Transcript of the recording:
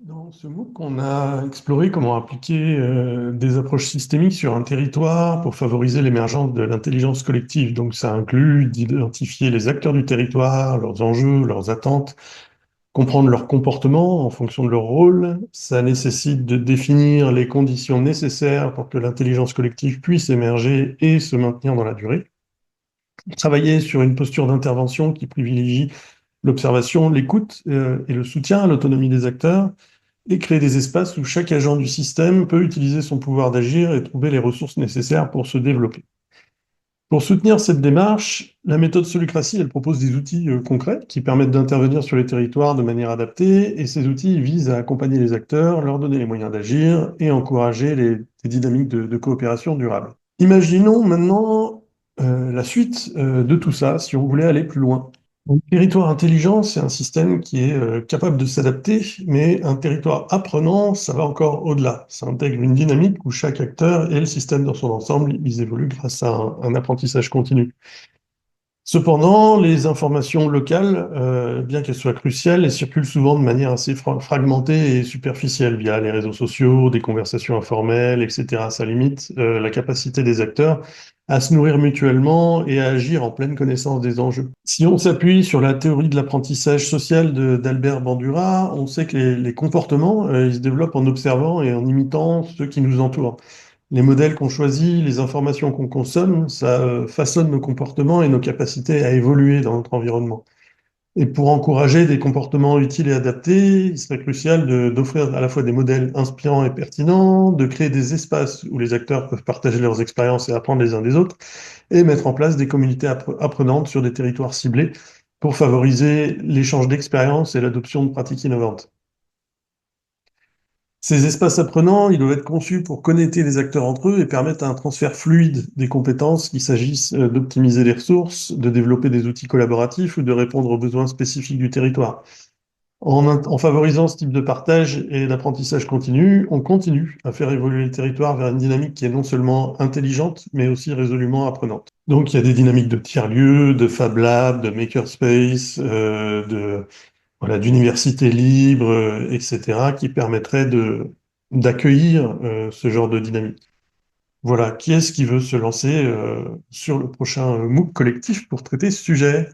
Dans ce MOOC, on a exploré comment appliquer des approches systémiques sur un territoire pour favoriser l'émergence de l'intelligence collective. Donc ça inclut d'identifier les acteurs du territoire, leurs enjeux, leurs attentes, comprendre leur comportement en fonction de leur rôle. Ça nécessite de définir les conditions nécessaires pour que l'intelligence collective puisse émerger et se maintenir dans la durée. Travailler sur une posture d'intervention qui privilégie l'observation, l'écoute et le soutien à l'autonomie des acteurs, et créer des espaces où chaque agent du système peut utiliser son pouvoir d'agir et trouver les ressources nécessaires pour se développer. Pour soutenir cette démarche, la méthode Solucratie, elle propose des outils concrets qui permettent d'intervenir sur les territoires de manière adaptée, et ces outils visent à accompagner les acteurs, leur donner les moyens d'agir et encourager des dynamiques de coopération durable. Imaginons maintenant la suite de tout ça, si on voulait aller plus loin. Un territoire intelligent, c'est un système qui est capable de s'adapter, mais un territoire apprenant, ça va encore au-delà. Ça intègre une dynamique où chaque acteur et le système dans son ensemble, ils évoluent grâce à un apprentissage continu. Cependant, les informations locales, bien qu'elles soient cruciales, elles circulent souvent de manière assez fragmentée et superficielle via les réseaux sociaux, des conversations informelles, etc. Ça limite la capacité des acteurs à se nourrir mutuellement et à agir en pleine connaissance des enjeux. Si on s'appuie sur la théorie de l'apprentissage social d'Albert Bandura, on sait que les comportements, ils se développent en observant et en imitant ceux qui nous entourent. Les modèles qu'on choisit, les informations qu'on consomme, ça façonne nos comportements et nos capacités à évoluer dans notre environnement. Et pour encourager des comportements utiles et adaptés, il serait crucial d'offrir à la fois des modèles inspirants et pertinents, de créer des espaces où les acteurs peuvent partager leurs expériences et apprendre les uns des autres, et mettre en place des communautés apprenantes sur des territoires ciblés pour favoriser l'échange d'expériences et l'adoption de pratiques innovantes. Ces espaces apprenants, ils doivent être conçus pour connecter les acteurs entre eux et permettre un transfert fluide des compétences, qu'il s'agisse d'optimiser les ressources, de développer des outils collaboratifs ou de répondre aux besoins spécifiques du territoire. En favorisant ce type de partage et d'apprentissage continu, on continue à faire évoluer le territoire vers une dynamique qui est non seulement intelligente, mais aussi résolument apprenante. Donc il y a des dynamiques de tiers-lieux, de Fab Lab, de Makerspace, voilà, d'universités libres, etc., qui permettraient d'accueillir ce genre de dynamique. Voilà, qui est-ce qui veut se lancer sur le prochain MOOC collectif pour traiter ce sujet?